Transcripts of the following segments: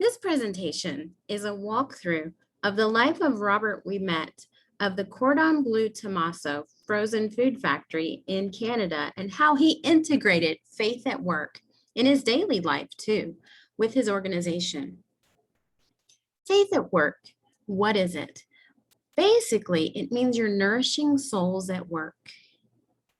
This presentation is a walkthrough of the life of Robert Ouimet of the Cordon Bleu Tomasso frozen food factory in Canada and how he integrated faith at work in his daily life too with his organization. Faith at work, what is it? Basically, it means you're nourishing souls at work.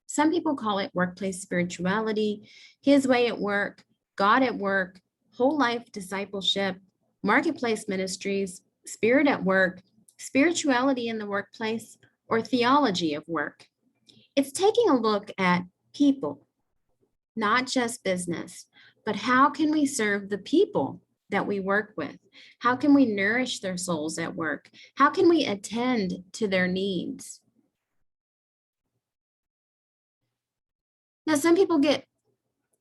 Some people call it workplace spirituality, his way at work, God at work, whole life discipleship, marketplace ministries, spirit at work, spirituality in the workplace, or theology of work. It's taking a look at people, not just business, but how can we serve the people that we work with? How can we nourish their souls at work? How can we attend to their needs? Now, some people get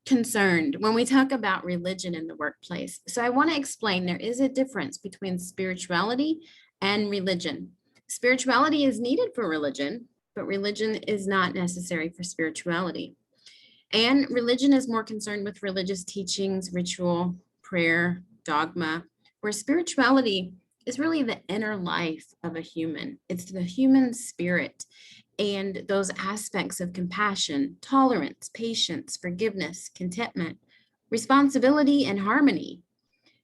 concerned when we talk about religion in the workplace. So I want to explain there is a difference between spirituality and religion. Spirituality is needed for religion, but religion is not necessary for spirituality. And religion is more concerned with religious teachings, ritual, prayer, dogma, where spirituality is really the inner life of a human. It's the human spirit and those aspects of compassion, tolerance, patience, forgiveness, contentment, responsibility, and harmony.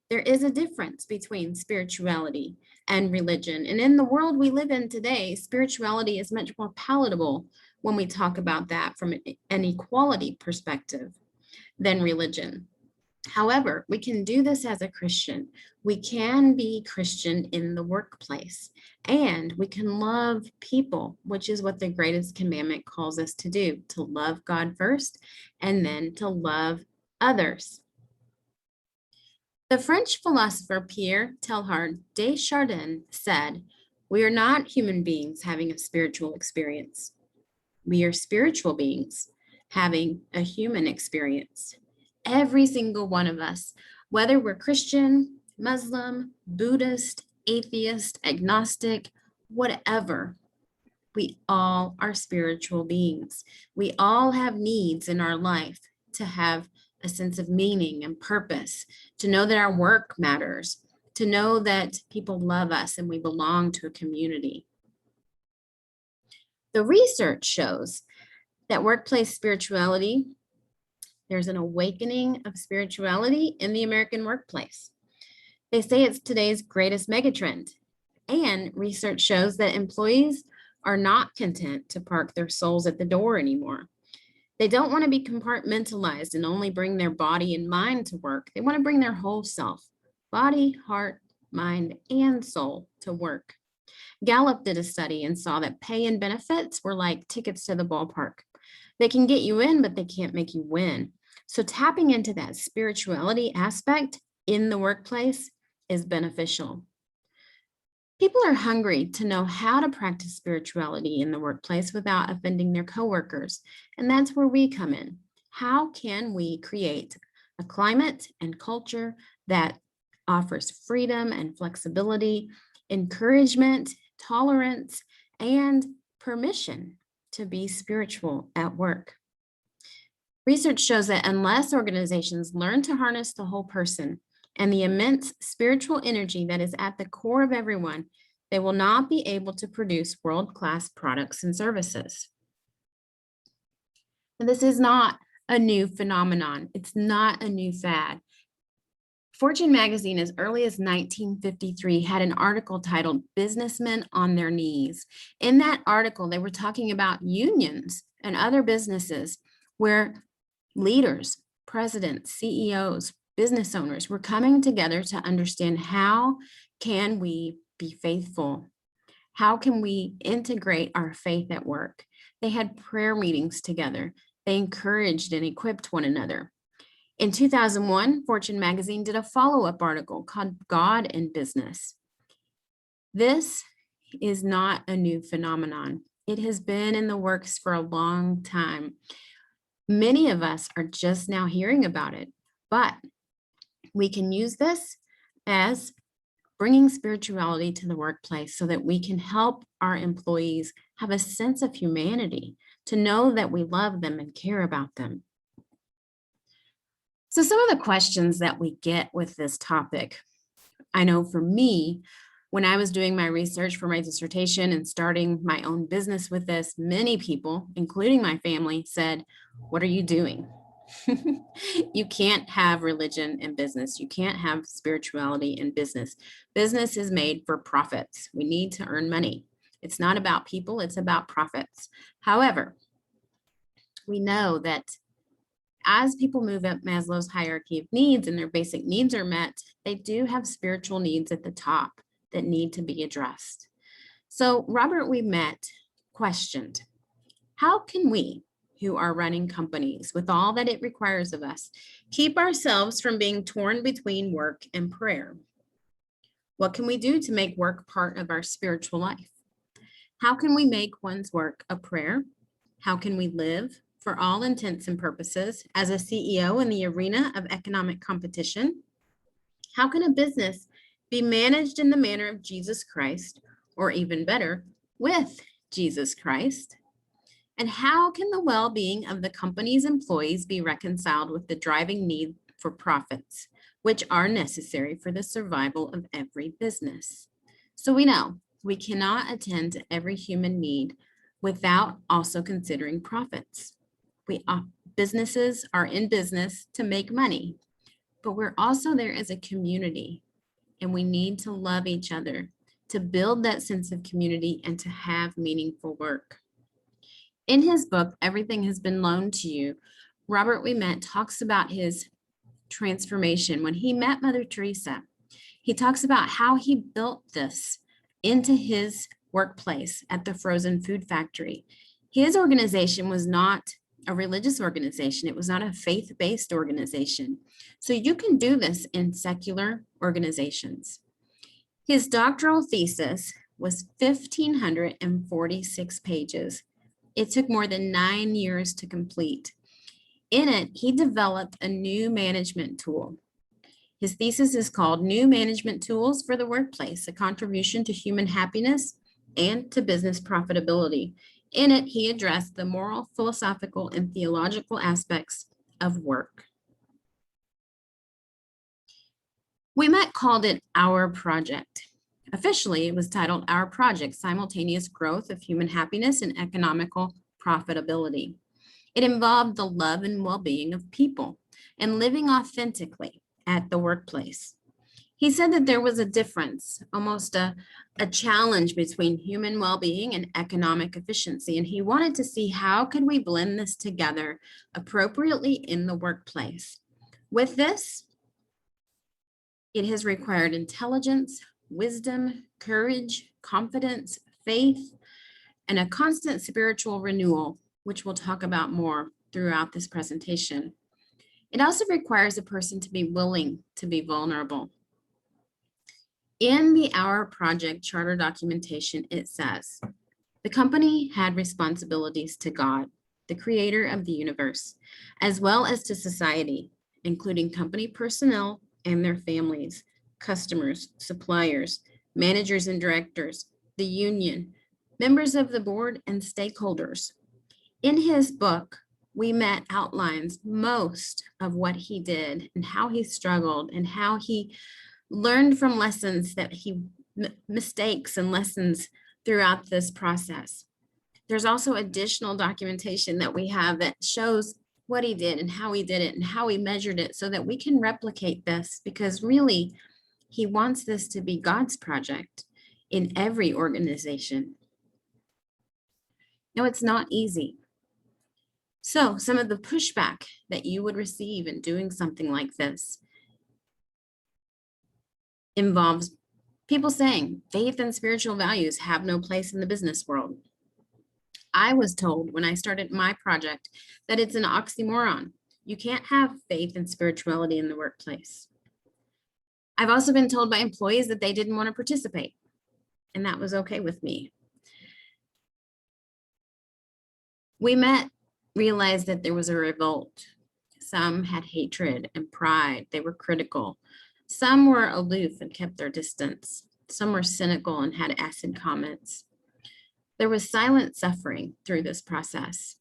There is a difference between spirituality and religion. And in the world we live in today, spirituality is much more palatable when we talk about that from an equality perspective than religion. However, we can do this as a Christian. We can be Christian in the workplace, and we can love people, which is what the greatest commandment calls us to do, to love God first and then to love others. The French philosopher Pierre Teilhard de Chardin said, "We are not human beings having a spiritual experience. We are spiritual beings having a human experience." Every single one of us, whether we're Christian, Muslim, Buddhist, atheist, agnostic, whatever, we all are spiritual beings. We all have needs in our life to have a sense of meaning and purpose, to know that our work matters, to know that people love us and we belong to a community. The research shows that workplace spirituality, there's an awakening of spirituality in the American workplace. They say it's today's greatest megatrend. And research shows that employees are not content to park their souls at the door anymore. They don't want to be compartmentalized and only bring their body and mind to work. They want to bring their whole self, body, heart, mind, and soul to work. Gallup did a study and saw that pay and benefits were like tickets to the ballpark. They can get you in, but they can't make you win. So tapping into that spirituality aspect in the workplace is beneficial. People are hungry to know how to practice spirituality in the workplace without offending their coworkers. And that's where we come in. How can we create a climate and culture that offers freedom and flexibility, encouragement, tolerance, and permission to be spiritual at work? Research shows that unless organizations learn to harness the whole person and the immense spiritual energy that is at the core of everyone, they will not be able to produce world-class products and services. And this is not a new phenomenon. It's not a new fad. Fortune magazine, as early as 1953, had an article titled "Businessmen on Their Knees." In that article, they were talking about unions and other businesses where leaders, presidents, CEOs, business owners were coming together to understand how can we be faithful? How can we integrate our faith at work? They had prayer meetings together. They encouraged and equipped one another. In 2001, Fortune magazine did a follow-up article called "God in Business." This is not a new phenomenon. It has been in the works for a long time. Many of us are just now hearing about it, but we can use this as bringing spirituality to the workplace so that we can help our employees have a sense of humanity, to know that we love them and care about them. So some of the questions that we get with this topic I know for me, when I was doing my research for my dissertation and starting my own business with this, many people, including my family, said, "What are you doing?" You can't have religion in business. You can't have spirituality in business. Business is made for profits. We need to earn money. It's not about people, it's about profits. However, we know that as people move up Maslow's hierarchy of needs and their basic needs are met, they do have spiritual needs at the top that need to be addressed. So Robert Ouimet questioned, how can we, who are running companies with all that it requires of us, keep ourselves from being torn between work and prayer? What can we do to make work part of our spiritual life? How can we make one's work a prayer? How can we live, for all intents and purposes, as a CEO in the arena of economic competition? How can a business be managed in the manner of Jesus Christ, or even better, with Jesus Christ? And how can the well-being of the company's employees be reconciled with the driving need for profits, which are necessary for the survival of every business? So we know we cannot attend to every human need without also considering profits. Businesses are in business to make money, but we're also there as a community, and we need to love each other to build that sense of community and to have meaningful work. In his book, Everything Has Been Loaned to You, Robert Ouimet talks about his transformation when he met Mother Teresa. He talks about how he built this into his workplace at the frozen food factory. His organization was not a religious organization. It was not a faith-based organization. So you can do this in secular organizations. His doctoral thesis was 1,546 pages. It took more than 9 years to complete. In it, he developed a new management tool. His thesis is called New Management Tools for the Workplace, a Contribution to Human Happiness and to Business Profitability. In it, he addressed the moral, philosophical, and theological aspects of work. Ouimet called it Our Project. Officially, it was titled Our Project, Simultaneous Growth of Human Happiness and Economical Profitability. It involved the love and well-being of people and living authentically at the workplace. He said that there was a difference, almost a challenge between human well-being and economic efficiency, and he wanted to see how could we blend this together appropriately in the workplace. With this, it has required intelligence, wisdom, courage, confidence, faith, and a constant spiritual renewal, which we'll talk about more throughout this presentation. It also requires a person to be willing to be vulnerable. In the Our Project charter documentation, it says, the company had responsibilities to God, the creator of the universe, as well as to society, including company personnel and their families, customers, suppliers, managers and directors, the union, members of the board, and stakeholders. In his book, Ouimet outlines most of what he did and how he struggled and how he learned from lessons that mistakes and lessons throughout this process. There's also additional documentation that we have that shows what he did and how he did it and how he measured it so that we can replicate this, because really he wants this to be God's project in every organization. Now, it's not easy. So some of the pushback that you would receive in doing something like this involves people saying faith and spiritual values have no place in the business world. I was told when I started my project that it's an oxymoron. You can't have faith and spirituality in the workplace. I've also been told by employees that they didn't want to participate, and that was okay with me. Ouimet realized that there was a revolt. Some had hatred and pride. They were critical. Some were aloof and kept their distance. Some were cynical and had acid comments. There was silent suffering through this process.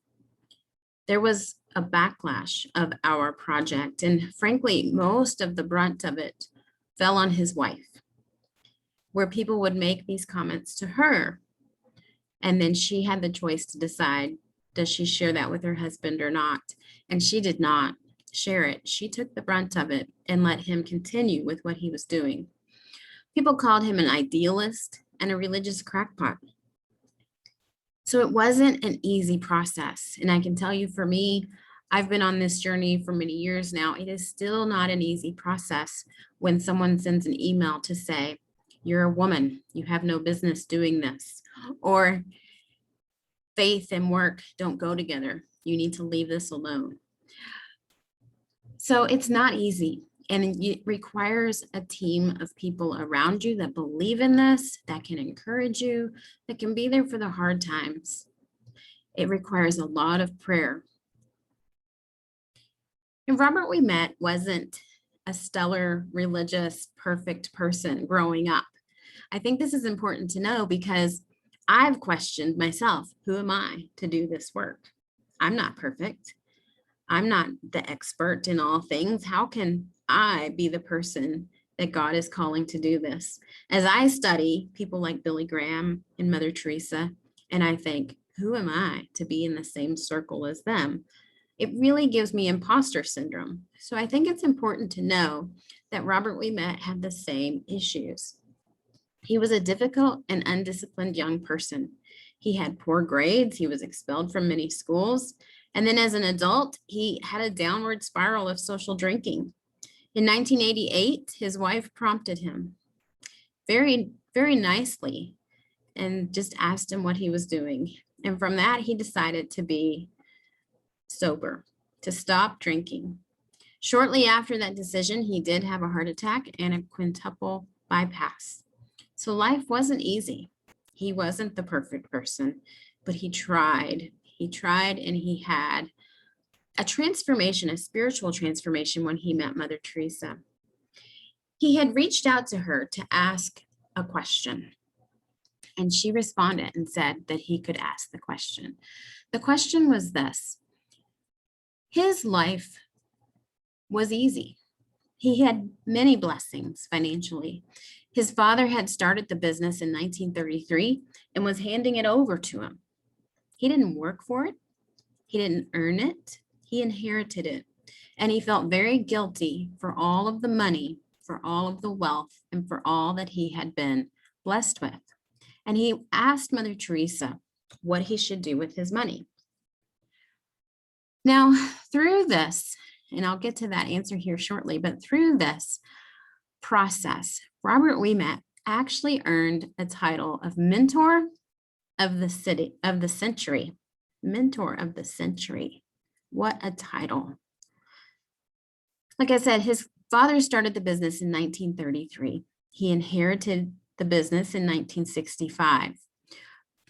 There was a backlash of our project, and frankly, most of the brunt of it fell on his wife. where people would make these comments to her. And then she had the choice to decide, does she share that with her husband or not? And she did not share it. She took the brunt of it and let him continue with what he was doing. People called him an idealist and a religious crackpot. So it wasn't an easy process. And I can tell you, for me, I've been on this journey for many years now. It is still not an easy process when someone sends an email to say, you're a woman, you have no business doing this, or faith and work don't go together. You need to leave this alone. So it's not easy. And it requires a team of people around you that believe in this, that can encourage you, that can be there for the hard times. It requires a lot of prayer. And Robert Ouimet wasn't a stellar, religious, perfect person growing up. I think this is important to know because I've questioned myself, who am I to do this work? I'm not perfect. I'm not the expert in all things. How can I be the person that God is calling to do this? As I study people like Billy Graham and Mother Teresa, and I think, who am I to be in the same circle as them? It really gives me imposter syndrome. So I think it's important to know that Robert Ouimet had the same issues. He was a difficult and undisciplined young person. He had poor grades. He was expelled from many schools. And then as an adult, he had a downward spiral of social drinking. In 1988, his wife prompted him very, very nicely and just asked him what he was doing. And from that, he decided to be sober, to stop drinking. Shortly after that decision, he did have a heart attack and a quintuple bypass. So life wasn't easy. He wasn't the perfect person, but he tried. He tried, and he had a transformation, a spiritual transformation when he met Mother Teresa. He had reached out to her to ask a question, and she responded and said that he could ask the question. The question was this: his life was easy. He had many blessings financially. His father had started the business in 1933 and was handing it over to him. He didn't work for it. He didn't earn it. He inherited it. And he felt very guilty for all of the money, for all of the wealth, and for all that he had been blessed with. And he asked Mother Teresa what he should do with his money. Now, through this, and I'll get to that answer here shortly, but through this process, Robert Ouimet actually earned a title of Mentor of the Century. Mentor of the Century. What a title. Like I said, his father started the business in 1933. He inherited the business in 1965.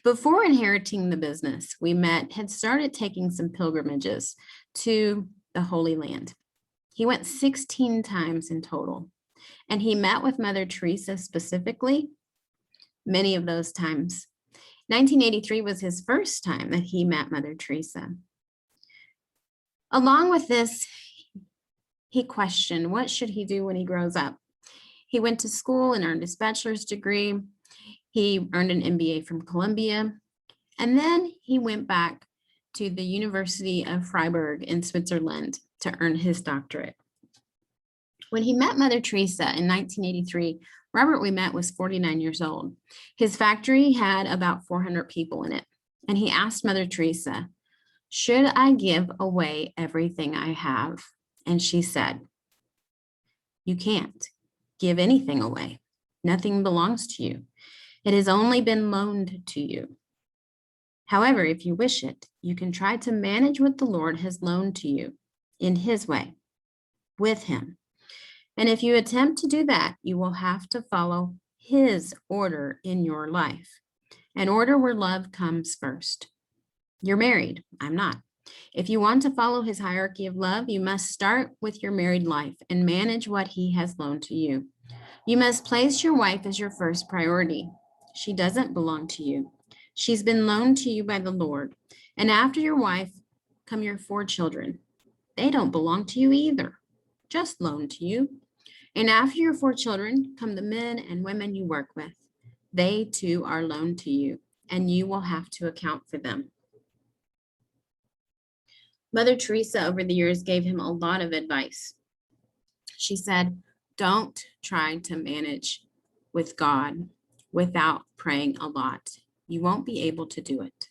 Before inheriting the business, Ouimet had started taking some pilgrimages to the Holy Land. He went 16 times in total, and he met with Mother Teresa specifically many of those times. 1983 was his first time that he met Mother Teresa. Along with this, he questioned what should he do when he grows up. He went to school and earned his bachelor's degree. He earned an MBA from Columbia, and then he went back to the University of Freiburg in Switzerland to earn his doctorate. When he met Mother Teresa in 1983, Robert Ouimet was 49 years old. His factory had about 400 people in it, and he asked Mother Teresa, "Should I give away everything I have?" And she said, "You can't give anything away. Nothing belongs to you. It has only been loaned to you. However, if you wish it, you can try to manage what the Lord has loaned to you in His way, with Him. And if you attempt to do that, you will have to follow His order in your life, an order where love comes first. You're married. I'm not. If you want to follow His hierarchy of love, you must start with your married life and manage what He has loaned to you. You must place your wife as your first priority. She doesn't belong to you. She's been loaned to you by the Lord. And after your wife come your 4 children. They don't belong to you either, just loaned to you. And after your 4 children come the men and women you work with. They too are loaned to you, and you will have to account for them. Mother Teresa over the years gave him a lot of advice. She said, don't try to manage with God without praying a lot. You won't be able to do it.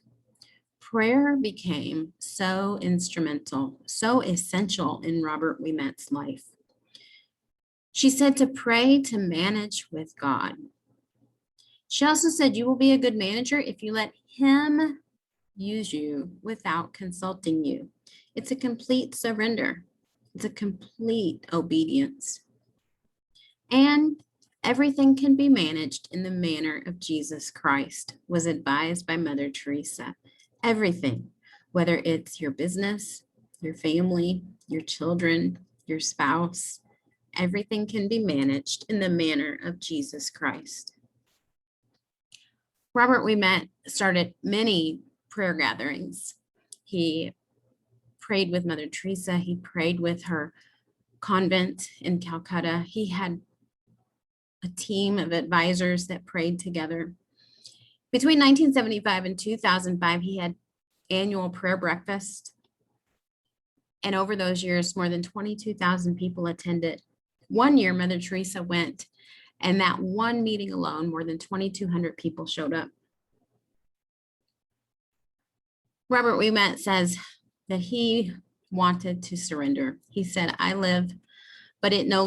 Prayer became so instrumental, so essential in Robert Ouimet's life. She said to pray to manage with God. She also said you will be a good manager if you let him use you without consulting you. It's a complete surrender. It's a complete obedience. And everything can be managed in the manner of Jesus Christ, was advised by Mother Teresa. Everything, whether it's your business, your family, your children, your spouse, everything can be managed in the manner of Jesus Christ. Robert Ouimet started many prayer gatherings. He prayed with Mother Teresa. He prayed with her convent in Calcutta. He had a team of advisors that prayed together. Between 1975 and 2005, he had annual prayer breakfast. And over those years, more than 22,000 people attended. One year, Mother Teresa went, and that one meeting alone, more than 2,200 people showed up. Robert Ouimet says that he wanted to surrender. He said, I live, but it is no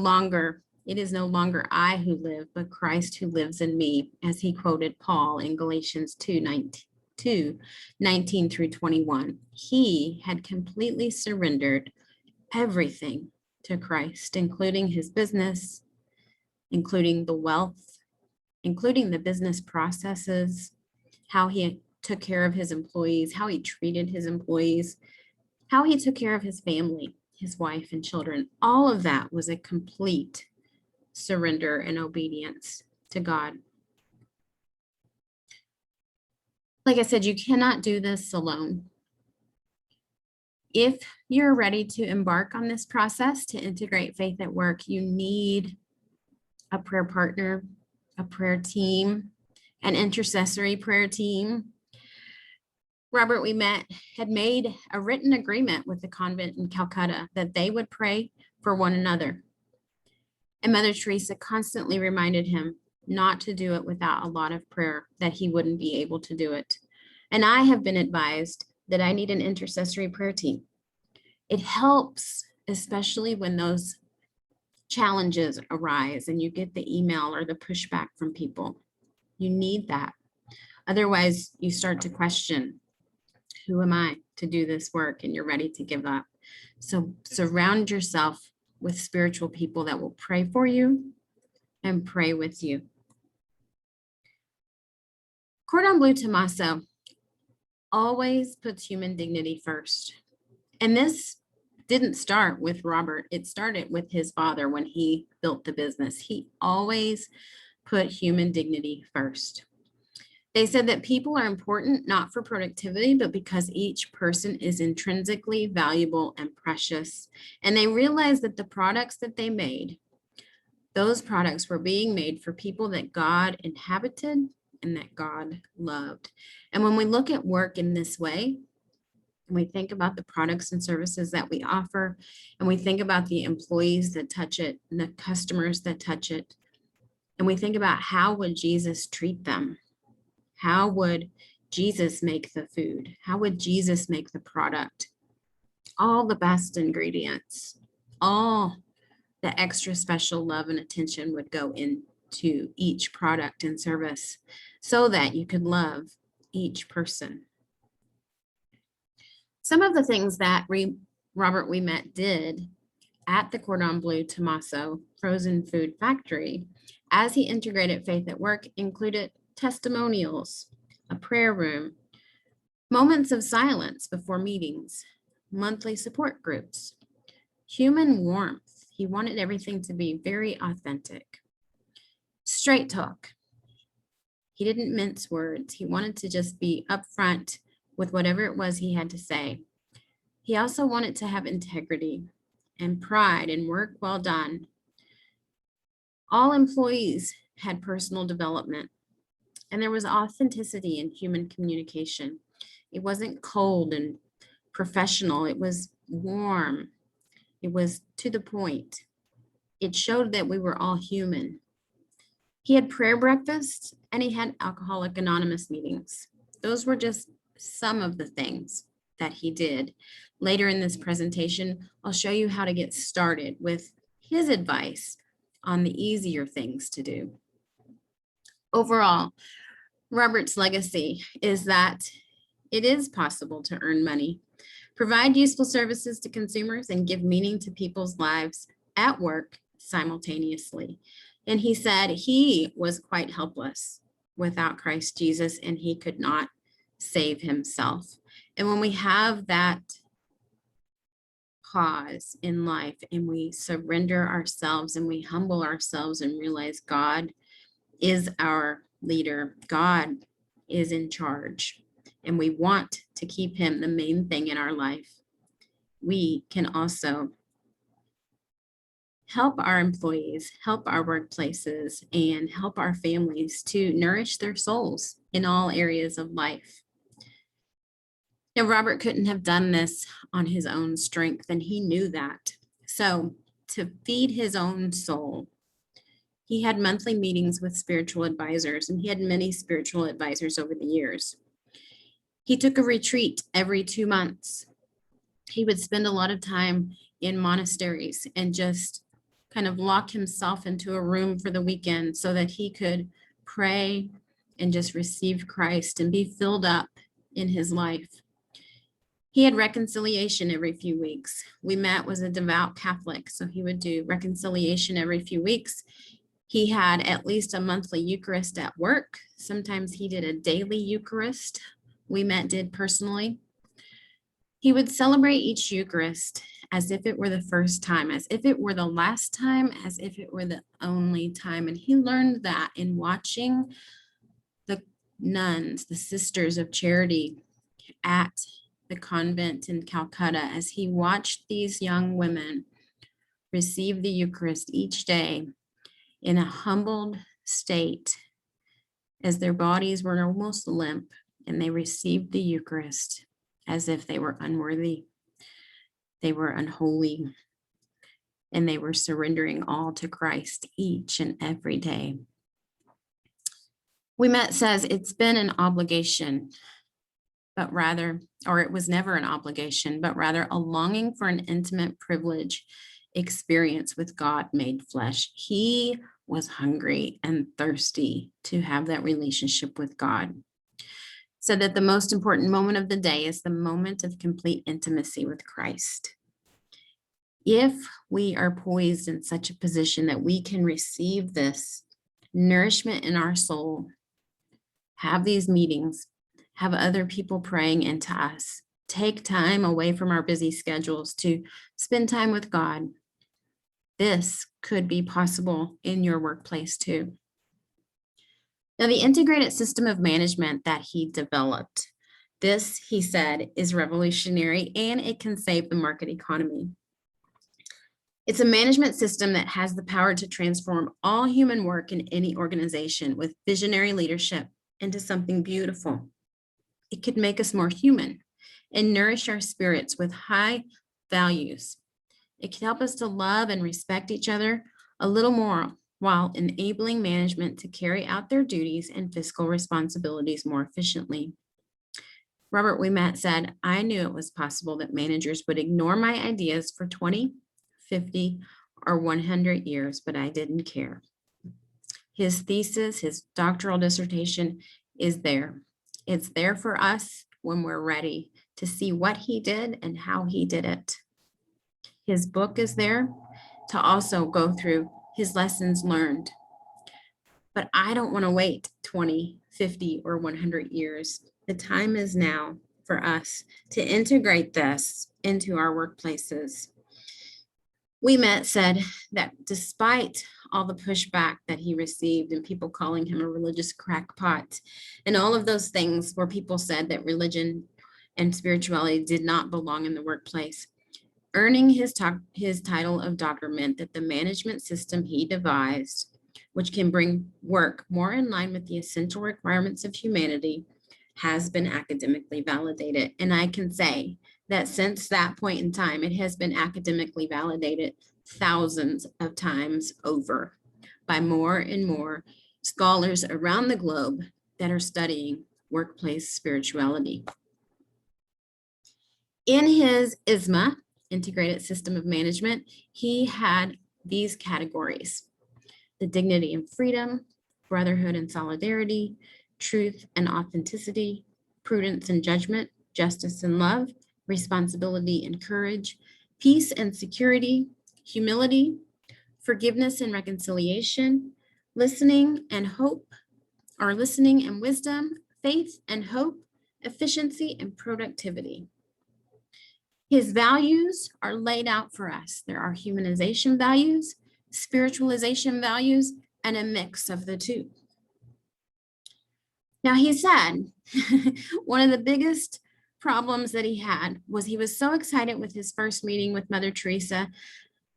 longer I who live, but Christ who lives in me, as he quoted Paul in Galatians 2:19 through 21. He had completely surrendered everything to Christ, including his business, including the wealth, including the business processes, how he took care of his employees, how he treated his employees, how he took care of his family, his wife and children. All of that was a complete surrender and obedience to God. Like I said, you cannot do this alone. If you're ready to embark on this process to integrate faith at work, you need a prayer partner, a prayer team, an intercessory prayer team. Robert Ouimet had made a written agreement with the convent in Calcutta that they would pray for one another. And Mother Teresa constantly reminded him not to do it without a lot of prayer, that he wouldn't be able to do it. And I have been advised that I need an intercessory prayer team. It helps, especially when those challenges arise and you get the email or the pushback from people. You need that. Otherwise, you start to question, who am I to do this work? And you're ready to give up. So surround yourself with spiritual people that will pray for you and pray with you. Cordon Bleu Tomasso always puts human dignity first. And this didn't start with Robert. It started with his father when he built the business. He always put human dignity first. They said that people are important not for productivity, but because each person is intrinsically valuable and precious. And they realized that the products that they made, those products were being made for people that God inhabited and that God loved. And when we look at work in this way, and we think about the products and services that we offer, and we think about the employees that touch it and the customers that touch it, and we think about how would Jesus treat them? How would Jesus make the food? How would Jesus make the product? All the best ingredients, all the extra special love and attention would go into each product and service so that you could love each person. Some of the things that Robert Ouimet did at the Cordon Bleu Tomasso frozen food factory as he integrated faith at work included testimonials, a prayer room, moments of silence before meetings, monthly support groups, human warmth. He wanted everything to be very authentic. Straight talk. He didn't mince words. He wanted to just be upfront with whatever it was he had to say. He also wanted to have integrity and pride and work well done. All employees had personal development, and there was authenticity in human communication. It wasn't cold and professional, it was warm, it was to the point. It showed that we were all human. He had prayer breakfasts and he had Alcoholic Anonymous meetings. Those were just some of the things that he did. Later in this presentation, I'll show you how to get started with his advice on the easier things to do. Overall, Robert's legacy is that it is possible to earn money, provide useful services to consumers, and give meaning to people's lives at work simultaneously. And he said he was quite helpless without Christ Jesus, and he could not save himself. And when we have that pause in life and we surrender ourselves and we humble ourselves and realize God is our leader, God is in charge, and we want to keep him the main thing in our life, we can also help our employees, help our workplaces, and help our families to nourish their souls in all areas of life. Now, Robert couldn't have done this on his own strength, and he knew that. So to feed his own soul, he had monthly meetings with spiritual advisors, and he had many spiritual advisors over the years. He took a retreat every 2 months. He would spend a lot of time in monasteries and just kind of lock himself into a room for the weekend so that he could pray and just receive Christ and be filled up in his life. He had reconciliation every few weeks. Ouimet was a devout Catholic, so he would do reconciliation every few weeks. He had at least a monthly Eucharist at work. Sometimes he did a daily Eucharist. Ouimet did personally. He would celebrate each Eucharist as if it were the first time, as if it were the last time, as if it were the only time. And he learned that in watching the nuns, the sisters of charity at the convent in Calcutta, as he watched these young women receive the Eucharist each day in a humbled state, as their bodies were almost limp, and they received the Eucharist as if they were unworthy, they were unholy, and they were surrendering all to Christ each and every day. Ouimet says it's been an obligation, but rather, or it was never an obligation, but rather a longing for an intimate privilege experience with God made flesh. He was hungry and thirsty to have that relationship with God. So that the most important moment of the day is the moment of complete intimacy with Christ. If we are poised in such a position that we can receive this nourishment in our soul, have these meetings, have other people praying into us, take time away from our busy schedules to spend time with God, this could be possible in your workplace too. Now, the integrated system of management that he developed, this, he said, is revolutionary and it can save the market economy. It's a management system that has the power to transform all human work in any organization with visionary leadership into something beautiful. It could make us more human and nourish our spirits with high values. It could help us to love and respect each other a little more, while enabling management to carry out their duties and fiscal responsibilities more efficiently. Robert Ouimet said, I knew it was possible that managers would ignore my ideas for 20, 50, or 100 years, but I didn't care. His thesis, his doctoral dissertation is there. It's there for us when we're ready to see what he did and how he did it. His book is there to also go through his lessons learned. But I don't want to wait 20, 50, or 100 years. The time is now for us to integrate this into our workplaces. Ouimet said that despite all the pushback that he received and people calling him a religious crackpot and all of those things where people said that religion and spirituality did not belong in the workplace, earning his title of doctor meant that the management system he devised which can bring work more in line with the essential requirements of humanity, has been academically validated. And I can say that since that point in time, it has been academically validated thousands of times over by more and more scholars around the globe that are studying workplace spirituality. In his ISMA, Integrated System of Management, he had these categories: the dignity and freedom, brotherhood and solidarity, truth and authenticity, prudence and judgment, justice and love, responsibility and courage, peace and security, humility, forgiveness and reconciliation, listening and hope, or listening and wisdom, faith and hope, efficiency and productivity. His values are laid out for us. There are humanization values, spiritualization values, and a mix of the two. Now, he said one of the biggest problems that he had was he was so excited with his first meeting with Mother Teresa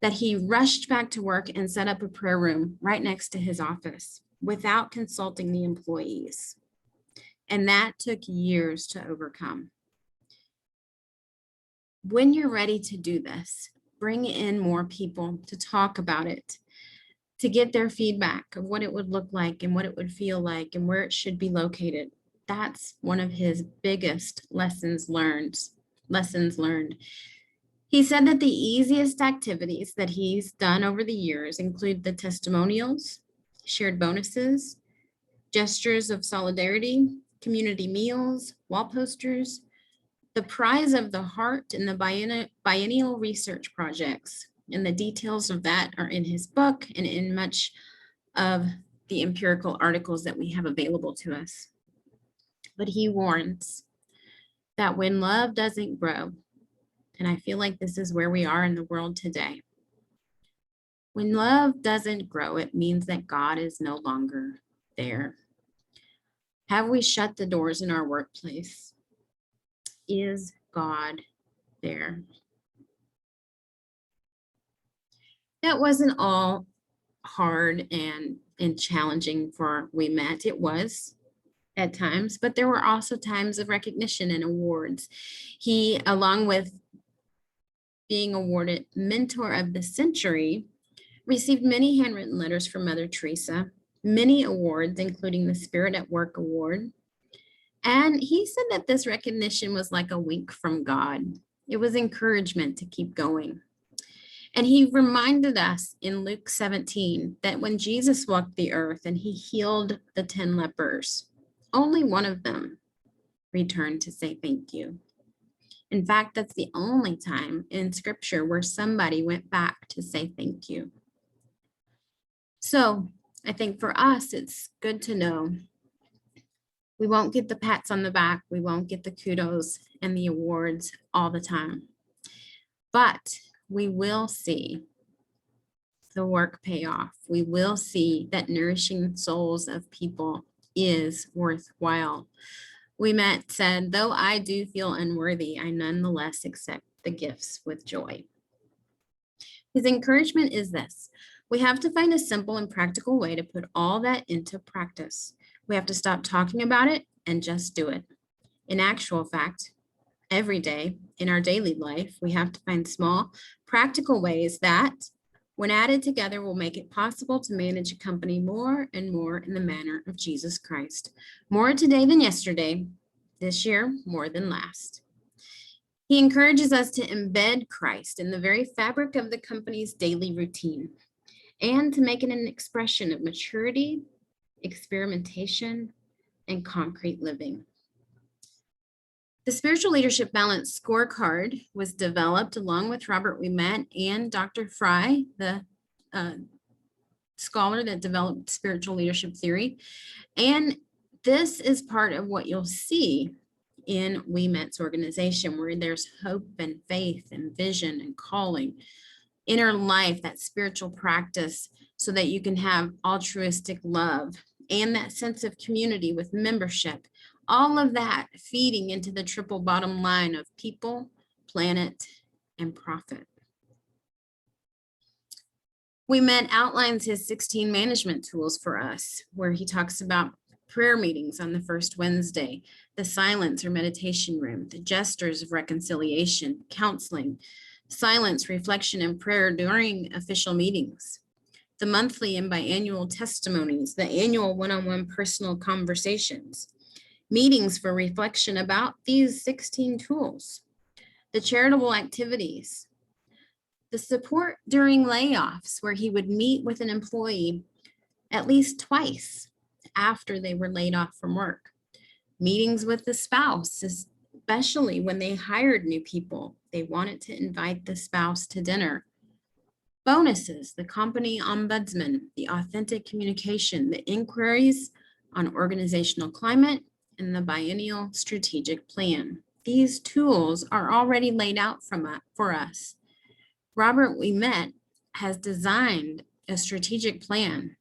that he rushed back to work and set up a prayer room right next to his office without consulting the employees. And that took years to overcome. When you're ready to do this, bring in more people to talk about it, to get their feedback of what it would look like and what it would feel like and where it should be located. That's one of his biggest lessons learned. He said that the easiest activities that he's done over the years include the testimonials, shared bonuses, gestures of solidarity, community meals, wall posters, the prize of the heart, and the biennial research projects. And the details of that are in his book and in much of the empirical articles that we have available to us. But he warns that when love doesn't grow, and I feel like this is where we are in the world today, when love doesn't grow, it means that God is no longer there. Have we shut the doors in our workplace? Is God there? That wasn't all hard and challenging for Ouimet. It was at times, but there were also times of recognition and awards. He, along with being awarded Mentor of the Century, received many handwritten letters from Mother Teresa, many awards, including the Spirit at Work Award. And he said that this recognition was like a wink from God. It was encouragement to keep going. And he reminded us in Luke 17 that when Jesus walked the earth and he healed the 10 lepers, only one of them returned to say thank you. In fact, that's the only time in scripture where somebody went back to say thank you. So I think for us, it's good to know we won't get the pats on the back. We won't get the kudos and the awards all the time. But we will see the work pay off. We will see that nourishing souls of people is worthwhile. Ouimet said, though I do feel unworthy, I nonetheless accept the gifts with joy. His encouragement is this: we have to find a simple and practical way to put all that into practice. We have to stop talking about it and just do it. In actual fact, every day in our daily life, we have to find small, practical ways that, when added together, will make it possible to manage a company more and more in the manner of Jesus Christ. More today than yesterday, this year more than last. He encourages us to embed Christ in the very fabric of the company's daily routine and to make it an expression of maturity, experimentation, and concrete living. The Spiritual Leadership Balance Scorecard was developed along with Robert Ouimet and Dr. Fry, the scholar that developed spiritual leadership theory. And this is part of what you'll see in Ouimet's organization, where there's hope and faith and vision and calling, inner life, that spiritual practice, so that you can have altruistic love and that sense of community with membership. All of that feeding into the triple bottom line of people, planet, and profit. Ouimet outlines his 16 management tools for us, where he talks about prayer meetings on the first Wednesday, the silence or meditation room, the gestures of reconciliation, counseling, silence, reflection, and prayer during official meetings, the monthly and biannual testimonies, the annual one-on-one personal conversations, meetings for reflection about these 16 tools, the charitable activities, the support during layoffs, where he would meet with an employee at least twice after they were laid off from work, meetings with the spouse, especially when they hired new people. They wanted to invite the spouse to dinner. Bonuses, the company ombudsman, the authentic communication, the inquiries on organizational climate, and the biennial strategic plan. These tools are already laid out for us. Robert Ouimet has designed a strategic plan,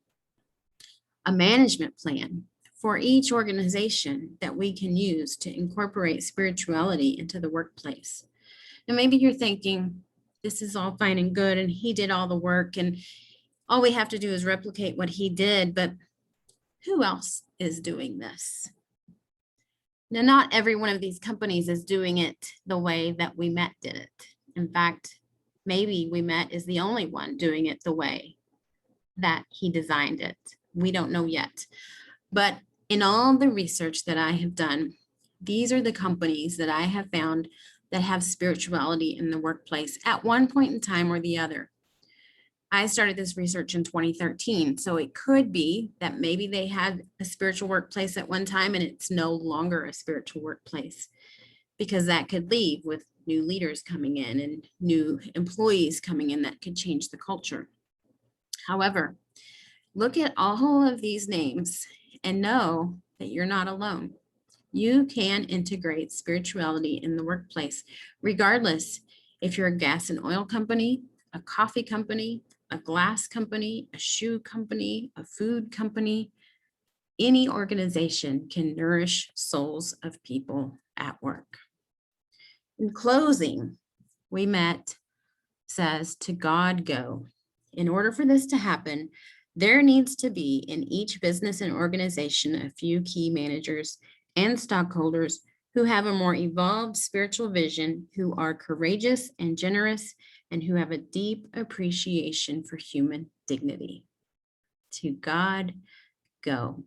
a management plan for each organization that we can use to incorporate spirituality into the workplace. Now, maybe you're thinking, this is all fine and good, and he did all the work, and all we have to do is replicate what he did, but who else is doing this? Now, not every one of these companies is doing it the way that Ouimet did it. In fact, maybe Ouimet is the only one doing it the way that he designed it. We don't know yet. But in all the research that I have done, these are the companies that I have found that have spirituality in the workplace at one point in time or the other. I started this research in 2013, so it could be that maybe they had a spiritual workplace at one time and it's no longer a spiritual workplace, because that could leave with new leaders coming in and new employees coming in that could change the culture. However, look at all of these names and know that you're not alone. You can integrate spirituality in the workplace, regardless if you're a gas and oil company, a coffee company, a glass company, a shoe company, a food company. Any organization can nourish souls of people at work. In closing, Ouimet says, to God go. In order for this to happen, there needs to be in each business and organization a few key managers and stockholders who have a more evolved spiritual vision, who are courageous and generous, and who have a deep appreciation for human dignity. To God go.